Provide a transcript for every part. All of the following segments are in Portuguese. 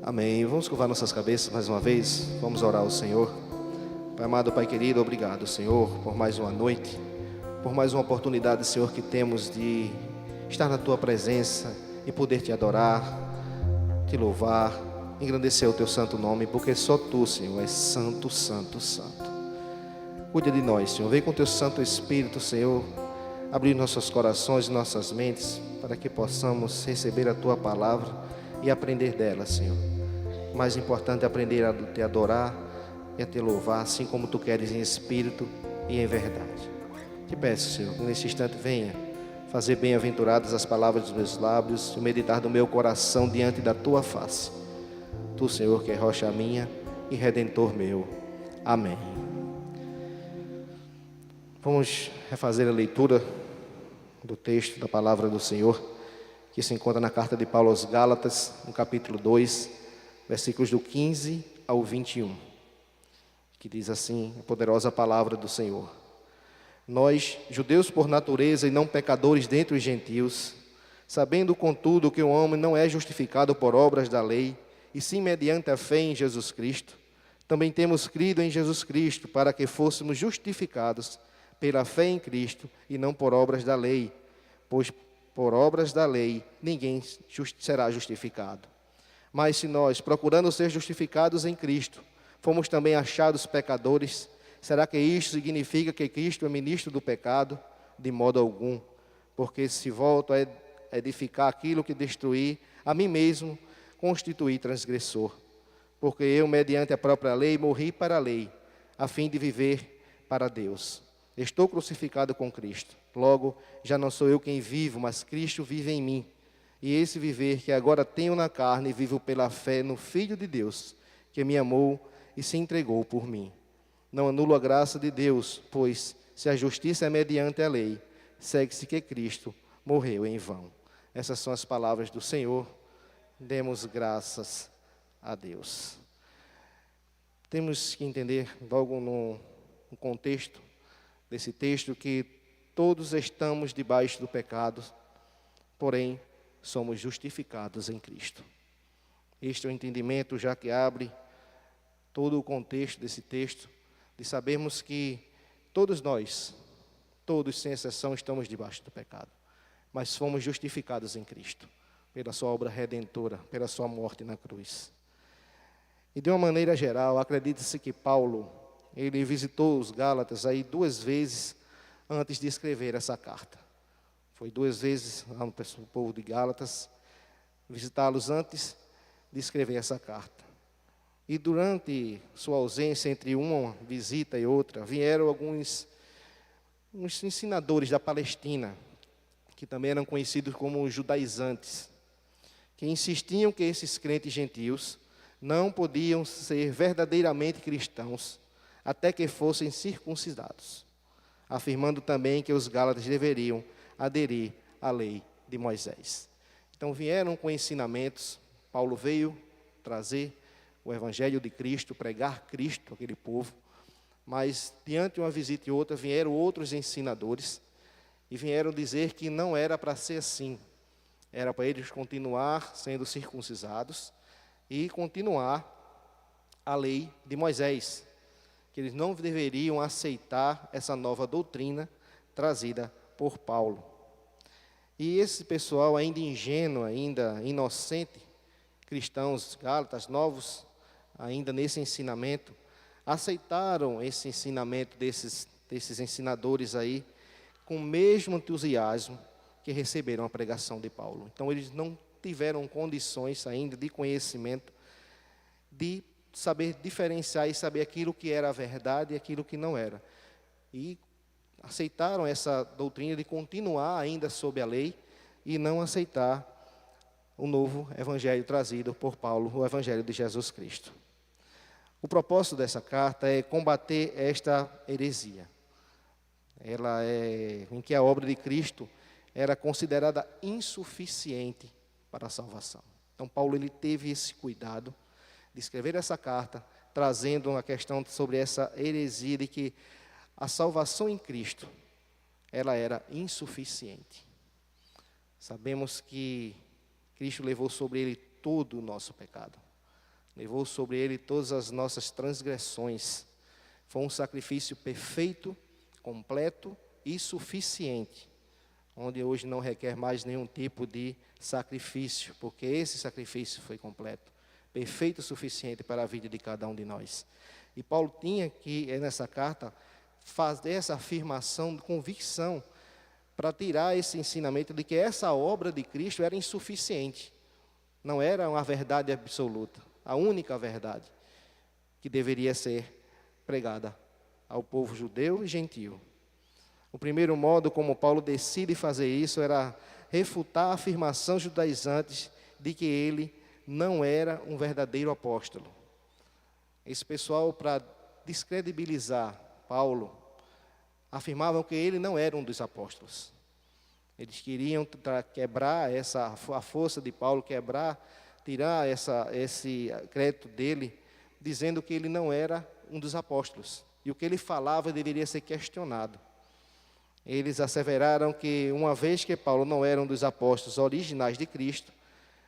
Amém. Vamos curvar nossas cabeças mais uma vez. Vamos orar ao Senhor. Pai amado, Pai querido, obrigado, Senhor, por mais uma noite, por mais uma oportunidade, Senhor, que temos de estar na Tua presença e poder Te adorar, Te louvar, engrandecer o Teu santo nome, porque só Tu, Senhor, és santo, santo, santo. Cuida de nós, Senhor. Vem com Teu Santo Espírito, Senhor, abrir nossos corações e nossas mentes, para que possamos receber a Tua palavra e aprender dela, Senhor. O mais importante é aprender a Te adorar e a Te louvar, assim como Tu queres, em espírito e em verdade. Te peço, Senhor, que nesse instante venha fazer bem-aventuradas as palavras dos meus lábios, o meditar do meu coração diante da Tua face. Tu, Senhor, que é rocha minha e redentor meu. Amém. Vamos refazer a leitura do texto da palavra do Senhor, que se encontra na carta de Paulo aos Gálatas, no capítulo 2, versículos do 15 ao 21, que diz assim a poderosa palavra do Senhor: Nós, judeus por natureza e não pecadores dentre os gentios, sabendo contudo que o homem não é justificado por obras da lei, e sim mediante a fé em Jesus Cristo, também temos crido em Jesus Cristo para que fôssemos justificados pela fé em Cristo e não por obras da lei, pois por obras da lei ninguém será justificado. Mas se nós, procurando ser justificados em Cristo, fomos também achados pecadores, será que isto significa que Cristo é ministro do pecado? De modo algum, porque se volto a edificar aquilo que destruí, a mim mesmo constituí transgressor. Porque eu, mediante a própria lei, morri para a lei, a fim de viver para Deus. Estou crucificado com Cristo. Logo, já não sou eu quem vivo, mas Cristo vive em mim. E esse viver que agora tenho na carne, vivo pela fé no Filho de Deus, que me amou e se entregou por mim. Não anulo a graça de Deus, pois, se a justiça é mediante a lei, segue-se que Cristo morreu em vão. Essas são as palavras do Senhor. Demos graças a Deus. Temos que entender, logo no contexto desse texto, que todos estamos debaixo do pecado, porém, somos justificados em Cristo. Este é o entendimento, já que abre todo o contexto desse texto, de sabermos que todos nós, todos sem exceção, estamos debaixo do pecado, mas fomos justificados em Cristo, pela sua obra redentora, pela sua morte na cruz. E de uma maneira geral, acredita-se que Paulo, ele visitou os Gálatas aí 2 vezes antes de escrever essa carta. Foi 2 vezes lá no povo de Gálatas, visitá-los antes de escrever essa carta. E durante sua ausência, entre uma visita e outra, vieram uns ensinadores da Palestina, que também eram conhecidos como judaizantes, que insistiam que esses crentes gentios não podiam ser verdadeiramente cristãos até que fossem circuncidados, afirmando também que os gálatas deveriam aderir à lei de Moisés. Então vieram com ensinamentos. Paulo veio trazer o evangelho de Cristo, pregar Cristo àquele povo, mas diante de uma visita e outra vieram outros ensinadores e vieram dizer que não era para ser assim, era para eles continuar sendo circuncisados e continuar a lei de Moisés, que eles não deveriam aceitar essa nova doutrina trazida por Paulo. E esse pessoal ainda ingênuo, ainda inocente, cristãos gálatas, novos ainda nesse ensinamento, aceitaram esse ensinamento desses ensinadores aí, com o mesmo entusiasmo que receberam a pregação de Paulo. Então eles não tiveram condições ainda de conhecimento, de saber diferenciar e saber aquilo que era a verdade e aquilo que não era. E aceitaram essa doutrina de continuar ainda sob a lei e não aceitar o novo evangelho trazido por Paulo, o evangelho de Jesus Cristo. O propósito dessa carta é combater esta heresia. Ela em que a obra de Cristo era considerada insuficiente para a salvação. Então Paulo ele teve esse cuidado de escrever essa carta, trazendo uma questão sobre essa heresia de que a salvação em Cristo, ela era insuficiente. Sabemos que Cristo levou sobre ele todo o nosso pecado. levou sobre ele todas as nossas transgressões. Foi um sacrifício perfeito, completo e suficiente, onde hoje não requer mais nenhum tipo de sacrifício, porque esse sacrifício foi completo, perfeito e suficiente para a vida de cada um de nós. E Paulo tinha que, nessa carta, fazer essa afirmação de convicção, para tirar esse ensinamento de que essa obra de Cristo era insuficiente, não era uma verdade absoluta, a única verdade que deveria ser pregada ao povo judeu e gentio. O primeiro modo como Paulo decide fazer isso era refutar a afirmação judaizante de que ele não era um verdadeiro apóstolo. Esse pessoal, para descredibilizar Paulo, afirmavam que ele não era um dos apóstolos. Eles queriam quebrar a força de Paulo, tirar esse crédito dele, dizendo que ele não era um dos apóstolos. E o que ele falava deveria ser questionado. Eles asseveraram que, uma vez que Paulo não era um dos apóstolos originais de Cristo,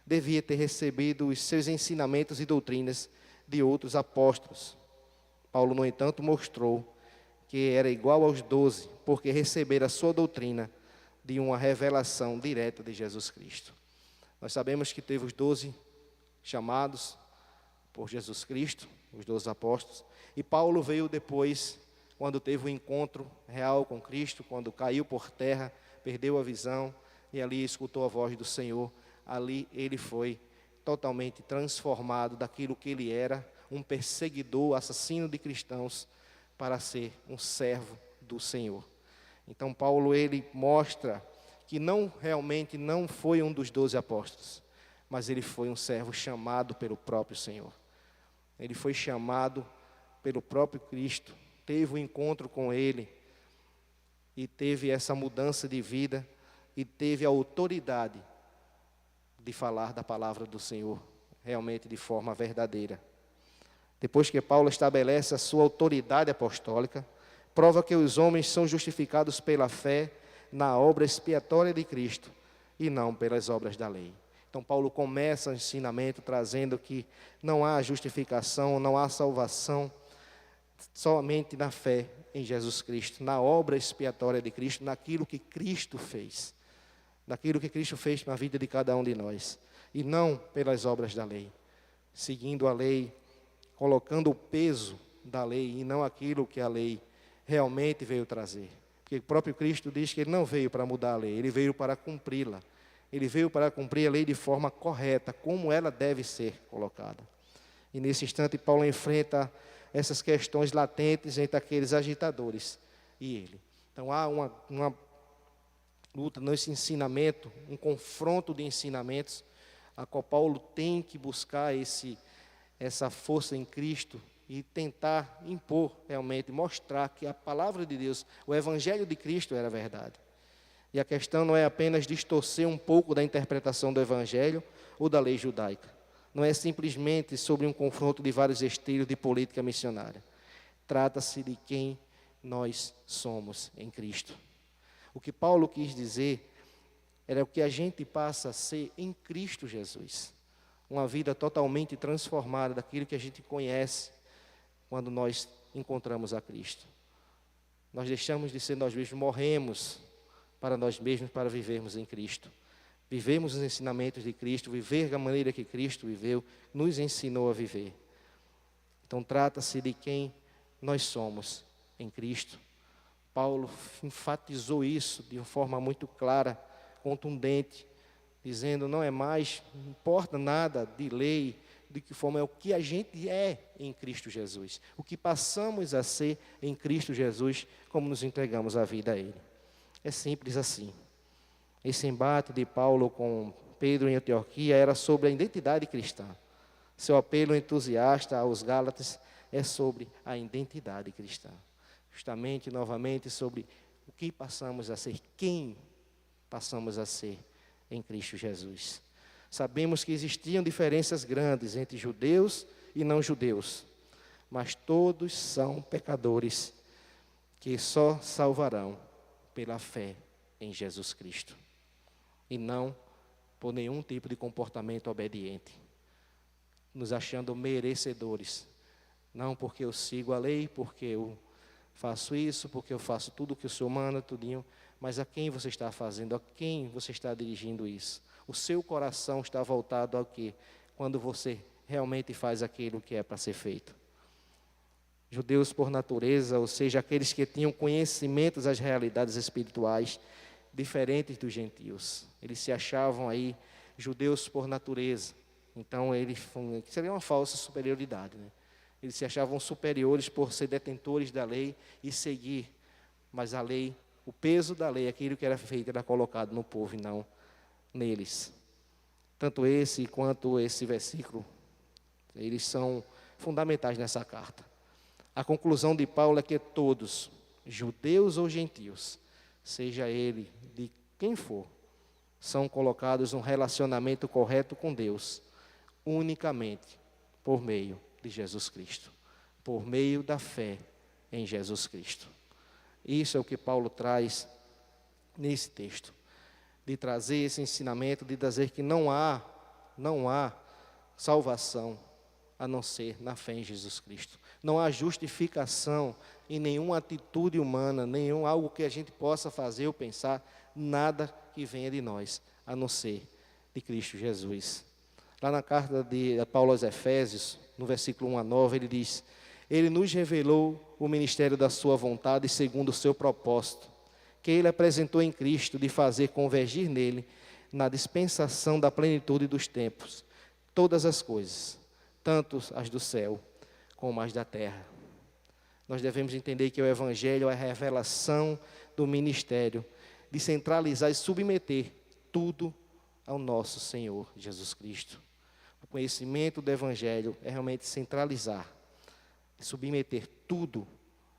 devia ter recebido os seus ensinamentos e doutrinas de outros apóstolos. Paulo, no entanto, mostrou que era igual aos 12, porque recebera a sua doutrina de uma revelação direta de Jesus Cristo. Nós sabemos que teve os 12 chamados por Jesus Cristo, os 12 apóstolos, e Paulo veio depois, quando teve um encontro real com Cristo, quando caiu por terra, perdeu a visão, e ali escutou a voz do Senhor. Ali ele foi totalmente transformado daquilo que ele era, um perseguidor, assassino de cristãos, para ser um servo do Senhor. Então Paulo, ele mostra que realmente não foi um dos 12 apóstolos, mas ele foi um servo chamado pelo próprio Senhor. Ele foi chamado pelo próprio Cristo, teve um encontro com ele, e teve essa mudança de vida, e teve a autoridade de falar da palavra do Senhor, realmente de forma verdadeira. Depois que Paulo estabelece a sua autoridade apostólica, prova que os homens são justificados pela fé na obra expiatória de Cristo e não pelas obras da lei. Então Paulo começa o ensinamento trazendo que não há justificação, não há salvação, somente na fé em Jesus Cristo, na obra expiatória de Cristo, naquilo que Cristo fez, naquilo que Cristo fez na vida de cada um de nós, e não pelas obras da lei, seguindo a lei, colocando o peso da lei e não aquilo que a lei realmente veio trazer. Porque o próprio Cristo diz que ele não veio para mudar a lei, ele veio para cumpri-la. Ele veio para cumprir a lei de forma correta, como ela deve ser colocada. E nesse instante Paulo enfrenta essas questões latentes entre aqueles agitadores e ele. Então há uma luta nesse ensinamento, um confronto de ensinamentos, a qual Paulo tem que buscar essa força em Cristo e tentar impor realmente, mostrar que a palavra de Deus, o Evangelho de Cristo era verdade. E a questão não é apenas distorcer um pouco da interpretação do Evangelho ou da lei judaica. Não é simplesmente sobre um confronto de vários estilos de política missionária. Trata-se de quem nós somos em Cristo. O que Paulo quis dizer era o que a gente passa a ser em Cristo Jesus. Uma vida totalmente transformada daquilo que a gente conhece quando nós encontramos a Cristo. Nós deixamos de ser nós mesmos, morremos para nós mesmos, para vivermos em Cristo. Vivemos os ensinamentos de Cristo, viver da maneira que Cristo viveu, nos ensinou a viver. Então trata-se de quem nós somos em Cristo. Paulo enfatizou isso de uma forma muito clara, contundente, dizendo, não importa nada de lei, de que forma é o que a gente é em Cristo Jesus. O que passamos a ser em Cristo Jesus, como nos entregamos a vida a Ele. É simples assim. Esse embate de Paulo com Pedro em Antioquia era sobre a identidade cristã. Seu apelo entusiasta aos Gálatas é sobre a identidade cristã. Justamente, novamente, sobre o que passamos a ser, quem passamos a ser em Cristo Jesus. Sabemos que existiam diferenças grandes entre judeus e não judeus, mas todos são pecadores que só salvarão pela fé em Jesus Cristo e não por nenhum tipo de comportamento obediente. nos achando merecedores. Não porque eu sigo a lei, porque eu faço isso, porque eu faço tudo o que o Senhor manda, tudinho, mas a quem você está fazendo, a quem você está dirigindo isso? O seu coração está voltado ao quê? Quando você realmente faz aquilo que é para ser feito. Judeus por natureza, ou seja, aqueles que tinham conhecimento das realidades espirituais, diferentes dos gentios. Eles se achavam aí judeus por natureza. Então, seria uma falsa superioridade, né? Eles se achavam superiores por ser detentores da lei e seguir. Mas a lei, o peso da lei, aquilo que era feito, era colocado no povo e não neles. Tanto esse quanto esse versículo, eles são fundamentais nessa carta. A conclusão de Paulo é que todos, judeus ou gentios, seja ele de quem for, são colocados num relacionamento correto com Deus, unicamente por meio de Jesus Cristo, por meio da fé em Jesus Cristo. Isso é o que Paulo traz nesse texto, de trazer esse ensinamento, de dizer que não há salvação a não ser na fé em Jesus Cristo. Não há justificação em nenhuma atitude humana, nenhum algo que a gente possa fazer ou pensar, nada que venha de nós, a não ser de Cristo Jesus. Lá na carta de Paulo aos Efésios, no versículo 1 a 9, ele diz: Ele nos revelou o ministério da sua vontade segundo o seu propósito, que ele apresentou em Cristo, de fazer convergir nele, na dispensação da plenitude dos tempos, todas as coisas, tanto as do céu como as da terra. Nós devemos entender que o Evangelho é a revelação do ministério, de centralizar e submeter tudo ao nosso Senhor Jesus Cristo. O conhecimento do Evangelho é realmente centralizar, submeter tudo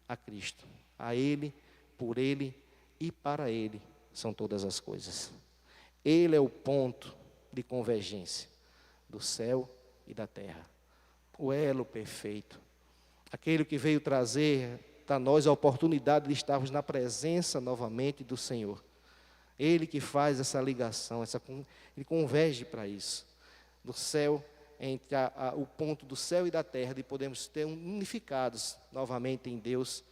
a Cristo. A Ele, por Ele e para Ele são todas as coisas. Ele é o ponto de convergência do céu e da terra. O elo perfeito. Aquele que veio trazer a nós a oportunidade de estarmos na presença novamente do Senhor. Ele que faz essa ligação, ele converge para isso. Do céu, entre o ponto do céu e da terra, de podermos ter unificados novamente em Deus,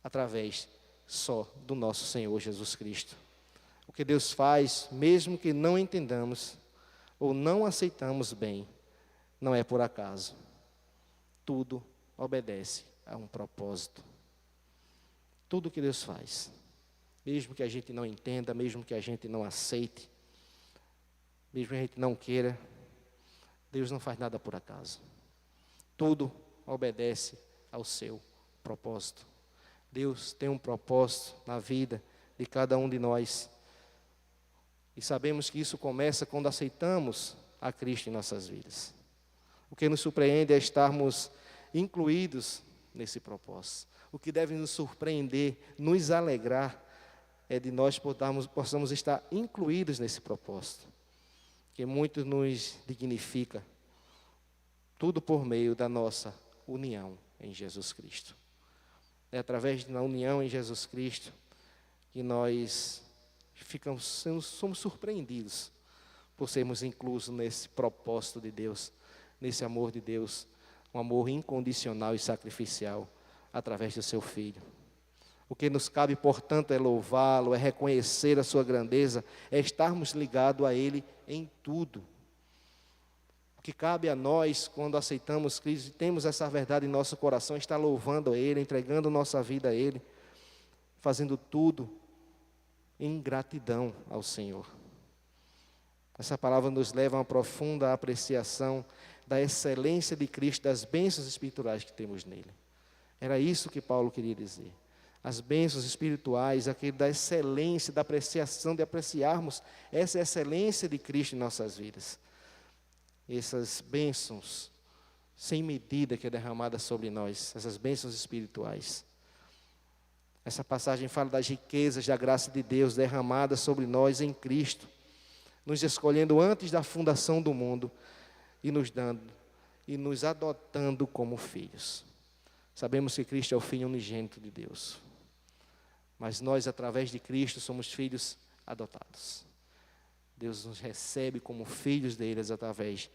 através só do nosso Senhor Jesus Cristo. O que Deus faz, mesmo que não entendamos ou não aceitamos bem, não é por acaso. Tudo obedece a um propósito. Tudo que Deus faz, mesmo que a gente não entenda, mesmo que a gente não aceite, mesmo que a gente não queira, Deus não faz nada por acaso. Tudo obedece ao seu propósito. Deus tem um propósito na vida de cada um de nós. E sabemos que isso começa quando aceitamos a Cristo em nossas vidas. O que nos surpreende é estarmos incluídos nesse propósito. O que deve nos surpreender, nos alegrar, é de nós possamos estar incluídos nesse propósito. Que muito nos dignifica, tudo por meio da nossa união em Jesus Cristo. É através da união em Jesus Cristo que nós somos surpreendidos por sermos inclusos nesse propósito de Deus, nesse amor de Deus, um amor incondicional e sacrificial através do seu Filho. O que nos cabe, portanto, é louvá-lo, é reconhecer a sua grandeza, é estarmos ligados a Ele em tudo. O que cabe a nós, quando aceitamos Cristo e temos essa verdade em nosso coração, é estar louvando a Ele, entregando nossa vida a Ele, fazendo tudo em gratidão ao Senhor. Essa palavra nos leva a uma profunda apreciação da excelência de Cristo, das bênçãos espirituais que temos nele. Era isso que Paulo queria dizer. As bênçãos espirituais, aquele da excelência, da apreciação, de apreciarmos essa excelência de Cristo em nossas vidas. Essas bênçãos sem medida que é derramada sobre nós, essas bênçãos espirituais. Essa passagem fala das riquezas da graça de Deus derramada sobre nós em Cristo, nos escolhendo antes da fundação do mundo e nos dando e nos adotando como filhos. Sabemos que Cristo é o Filho unigênito de Deus, mas nós, através de Cristo, somos filhos adotados. Deus nos recebe como filhos deles através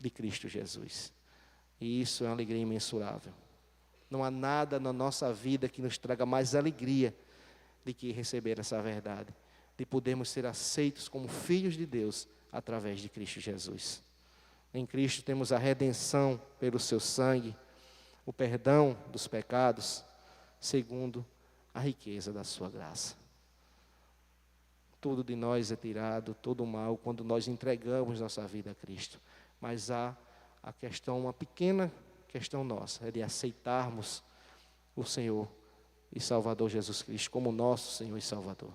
de Cristo Jesus. E isso é uma alegria imensurável. Não há nada na nossa vida que nos traga mais alegria de que receber essa verdade, de podermos ser aceitos como filhos de Deus através de Cristo Jesus. Em Cristo temos a redenção pelo seu sangue, o perdão dos pecados, segundo a riqueza da sua graça. Tudo de nós é tirado, todo o mal, quando nós entregamos nossa vida a Cristo. Mas há a questão, uma pequena questão nossa, é de aceitarmos o Senhor e Salvador Jesus Cristo como nosso Senhor e Salvador.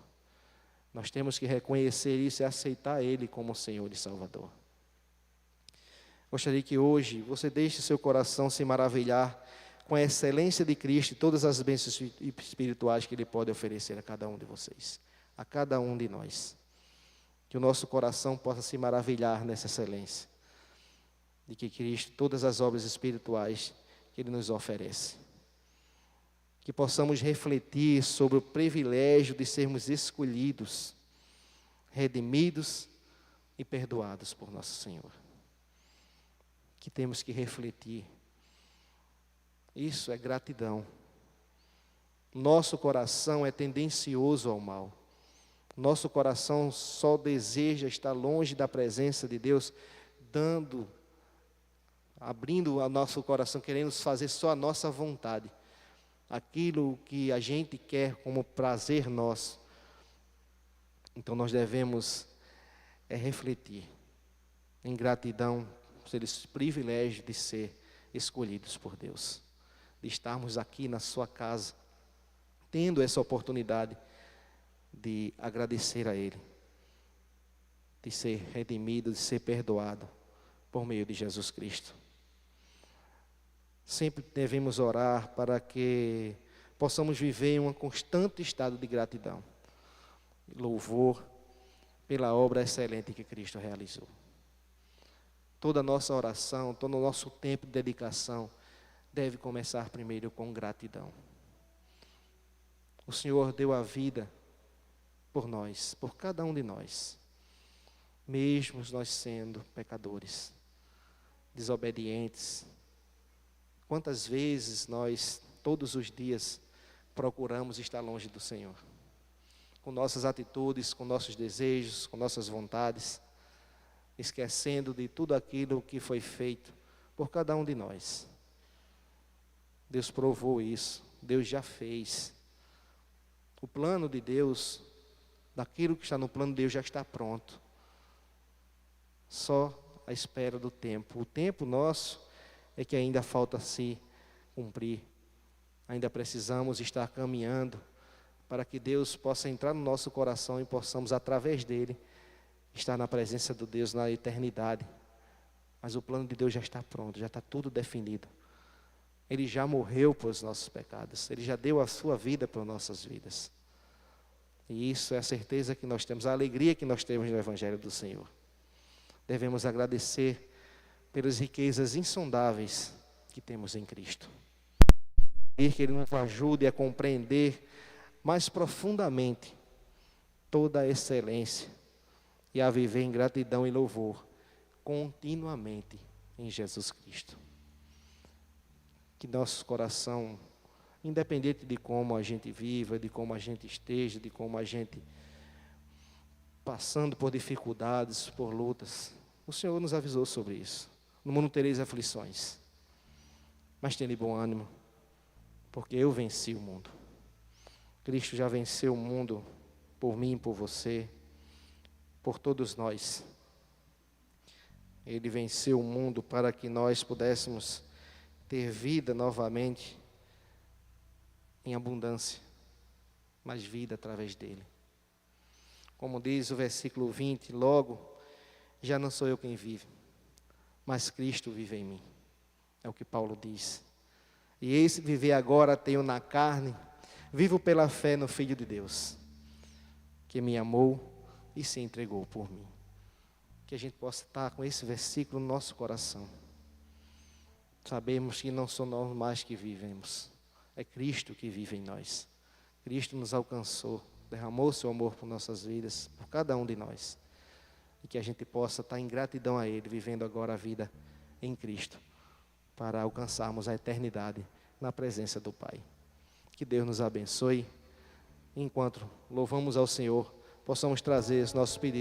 Nós temos que reconhecer isso e aceitar Ele como Senhor e Salvador. Gostaria que hoje você deixe seu coração se maravilhar com a excelência de Cristo e todas as bênçãos espirituais que Ele pode oferecer a cada um de vocês, a cada um de nós. Que o nosso coração possa se maravilhar nessa excelência de que Cristo, todas as obras espirituais que Ele nos oferece. Que possamos refletir sobre o privilégio de sermos escolhidos, redimidos e perdoados por nosso Senhor. Que temos que refletir. Isso é gratidão. Nosso coração é tendencioso ao mal. Nosso coração só deseja estar longe da presença de Deus, abrindo o nosso coração, querendo fazer só a nossa vontade. Aquilo que a gente quer como prazer nosso. Então nós devemos refletir em gratidão por esse privilégio de ser escolhidos por Deus, de estarmos aqui na sua casa, tendo essa oportunidade de agradecer a Ele, de ser redimido, de ser perdoado por meio de Jesus Cristo. Sempre devemos orar para que possamos viver em um constante estado de gratidão, louvor pela obra excelente que Cristo realizou. Toda a nossa oração, todo o nosso tempo de dedicação deve começar primeiro com gratidão. O Senhor deu a vida por nós, por cada um de nós, mesmo nós sendo pecadores, desobedientes. Quantas vezes nós, todos os dias, procuramos estar longe do Senhor, com nossas atitudes, com nossos desejos, com nossas vontades, esquecendo de tudo aquilo que foi feito por cada um de nós. Deus provou isso, Deus já fez. O plano de Deus, daquilo que está no plano de Deus já está pronto. Só à espera do tempo. O tempo nosso é que ainda falta se cumprir. Ainda precisamos estar caminhando para que Deus possa entrar no nosso coração e possamos, através dele, estar na presença de Deus na eternidade. Mas o plano de Deus já está pronto, já está tudo definido. Ele já morreu pelos nossos pecados, Ele já deu a sua vida por nossas vidas. E isso é a certeza que nós temos, a alegria que nós temos no Evangelho do Senhor. Devemos agradecer pelas riquezas insondáveis que temos em Cristo. E que Ele nos ajude a compreender mais profundamente toda a excelência e a viver em gratidão e louvor continuamente em Jesus Cristo. Que nosso coração, independente de como a gente viva, de como a gente esteja, de como a gente passando por dificuldades, por lutas, o Senhor nos avisou sobre isso. No mundo tereis aflições, mas tenha bom ânimo, porque eu venci o mundo. Cristo já venceu o mundo por mim, por você, por todos nós. Ele venceu o mundo para que nós pudéssemos ter vida novamente em abundância, mas vida através dele. Como diz o versículo 20, logo, já não sou eu quem vive, mas Cristo vive em mim. É o que Paulo diz. E esse viver agora tenho na carne, vivo pela fé no Filho de Deus, que me amou e se entregou por mim. Que a gente possa estar com esse versículo no nosso coração. Sabemos que não somos nós mais que vivemos, é Cristo que vive em nós. Cristo nos alcançou, derramou seu amor por nossas vidas, por cada um de nós. e que a gente possa estar em gratidão a Ele, vivendo agora a vida em Cristo, para alcançarmos a eternidade na presença do Pai. Que Deus nos abençoe. Enquanto louvamos ao Senhor, possamos trazer os nossos pedidos